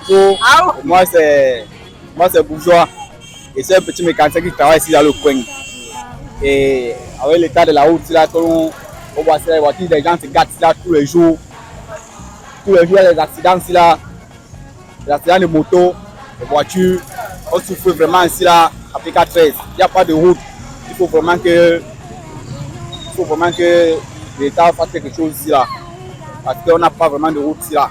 So, moi c'est bourgeois et c'est un petit mécanicien qui travaille ici dans le coin. Et avec l'état de la route, là, on voit ces voitures, les gens se gâtent là tous les jours. Tous les jours, il y a des accidents ici là, des accidents de moto, de voitures. On souffre vraiment ici là, Africa 13. Il n'y a pas de route. Il faut vraiment que l'État fasse quelque chose ici là. Parce qu'on n'a pas vraiment de route ici là.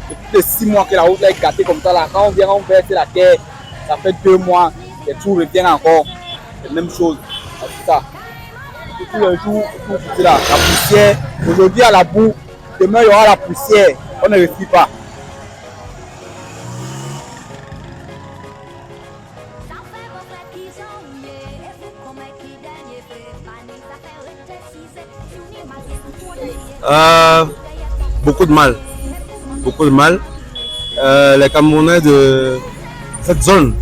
Depuis les 6 mois que la route là est gâtée comme ça là, quand on vient, on verse la terre, ça fait 2 mois, les trous reviennent encore. C'est la même chose. C'est ça. Tous les jours, tout là, la poussière. Aujourd'hui à la boue, demain il y aura la poussière. On ne respire pas. Beaucoup de mal. Beaucoup de mal. Les Camerounais de cette zone,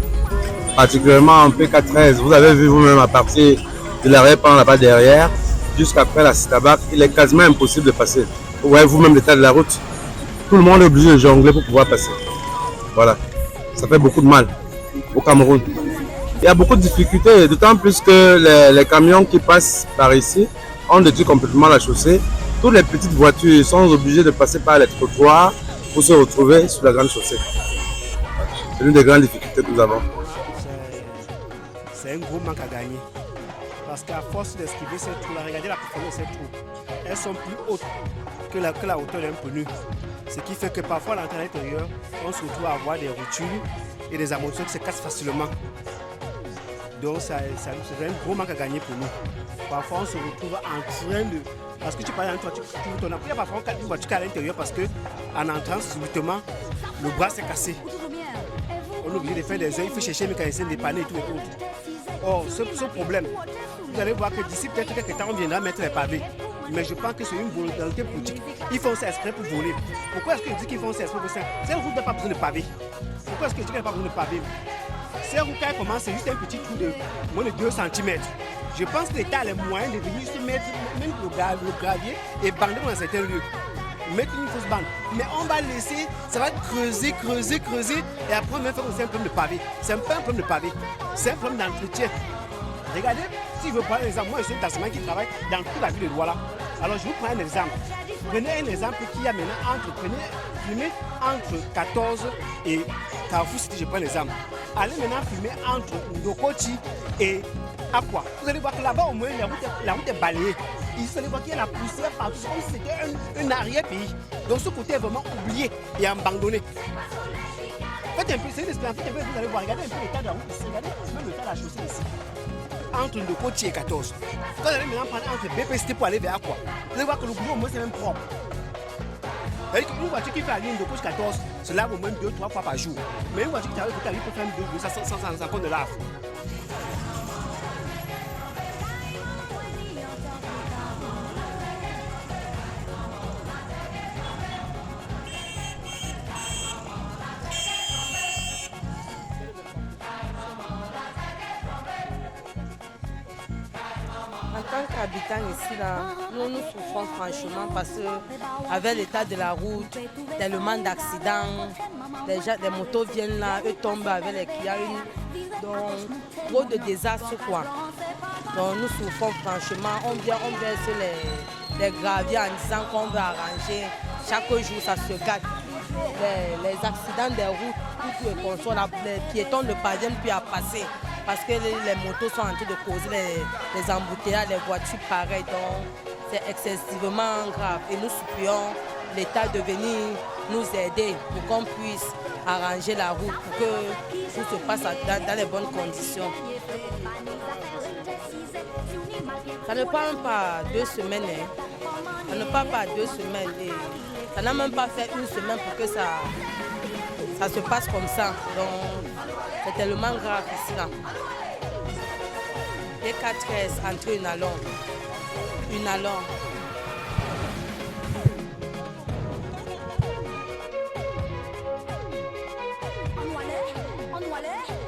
particulièrement en PK13, vous avez vu vous-même à partir de l'arrière-plan là-bas derrière, jusqu'après la Citabac, il est quasiment impossible de passer. Vous voyez vous-même l'état de la route. Tout le monde est obligé de jongler pour pouvoir passer. Voilà. Ça fait beaucoup de mal au Cameroun. Il y a beaucoup de difficultés, d'autant plus que les camions qui passent par ici ont détruit complètement la chaussée. Toutes les petites voitures sont obligées de passer par les trottoirs pour se retrouver sur la grande chaussée. C'est l'une des grandes difficultés que nous avons. C'est un gros manque à gagner. Parce qu'à force d'esquiver ces trous, regardez la profondeur de ces trous. Elles sont plus hautes que la hauteur d'un pneu. Ce qui fait que parfois à l'intérieur, on se retrouve à avoir des rotules et des amortisseurs qui se cassent facilement. Donc c'est un gros manque à gagner pour nous. Parfois on se retrouve en train de... Parce que tu parles en toi, tu ton appui, parfois on voiture à l'intérieur parce qu'en entrant subitement, le bras s'est cassé. On est obligé de faire des heures, il faut chercher un mécanicien de dépanner et tout et tout. Or, ce problème, vous allez voir que d'ici peut-être quelques temps, on viendra mettre les pavés. Mais je pense que c'est une volonté politique. Ils font ça exprès pour voler. Pourquoi est-ce qu'ils disent qu'ils font ça exprès pour ça? Cette route n'a pas besoin de pavés. Pourquoi est-ce qu'ils disent qu'elle n'a pas besoin de pavés? Cette route, quand elle commence, c'est juste un petit trou de moins de 2 cm. Je pense que l'État a les moyens de venir se mettre même le gravier et bander dans certains lieux. Mettre une fausse bande. Mais on va laisser, ça va creuser, et après on va faire aussi un problème de pavé. C'est pas un problème de pavé, c'est un problème d'entretien. Regardez, si je veux prendre un exemple, moi je suis un taximan qui travaille dans toute la ville de Douala. Alors je vous prends un exemple. Prenez un exemple qui a maintenant filmez entre 14 et Carrefour City, je prends l'exemple. Allez maintenant filmer entre Ndokoti et Aqua. Vous allez voir que là-bas au moins la route est balayée. Ici, vous allez voir qu'il y a la poussière partout, comme si c'était un arrière-pays. Donc ce côté est vraiment oublié et abandonné. Faites un peu, c'est une expérience, vous allez voir, regardez un peu l'état de la route ici, regardez même l'état de la chaussée ici. Entre Ndokoti et 14. Quand vous allez maintenant prendre entre BPCT pour aller vers Aqua, vous allez voir que le boulot au moins c'est même propre. C'est-à-dire qu'une voiture qui fait la ligne de gauche 14 se lave au moins 2-3 fois par jour. Mais une voiture qui travaille côté à lui peut faire 2 jours sans qu'on ne lave. En tant qu'habitants ici, là, nous souffrons franchement parce qu'avec l'état de la route, tellement d'accidents, des motos viennent là, eux tombent avec les clients, donc trop de désastres quoi. Donc nous souffrons franchement, on vient sur les graviers en disant qu'on va arranger, chaque jour ça se gâte. Les accidents des routes, toutes les consoles, les piétons ne parviennent plus à passer. Parce que les motos sont en train de causer les embouteillages, les voitures pareilles. Donc c'est excessivement grave. Et nous supplions l'État de venir nous aider pour qu'on puisse arranger la route, pour que tout se passe dans les bonnes conditions. Ça ne prend pas 2 semaines. Ça ne prend pas 2 semaines. Et ça n'a même pas fait 1 semaine pour que ça se passe comme ça. Donc c'est tellement grave ici là. Les 4 entre une allonge. On doit aller.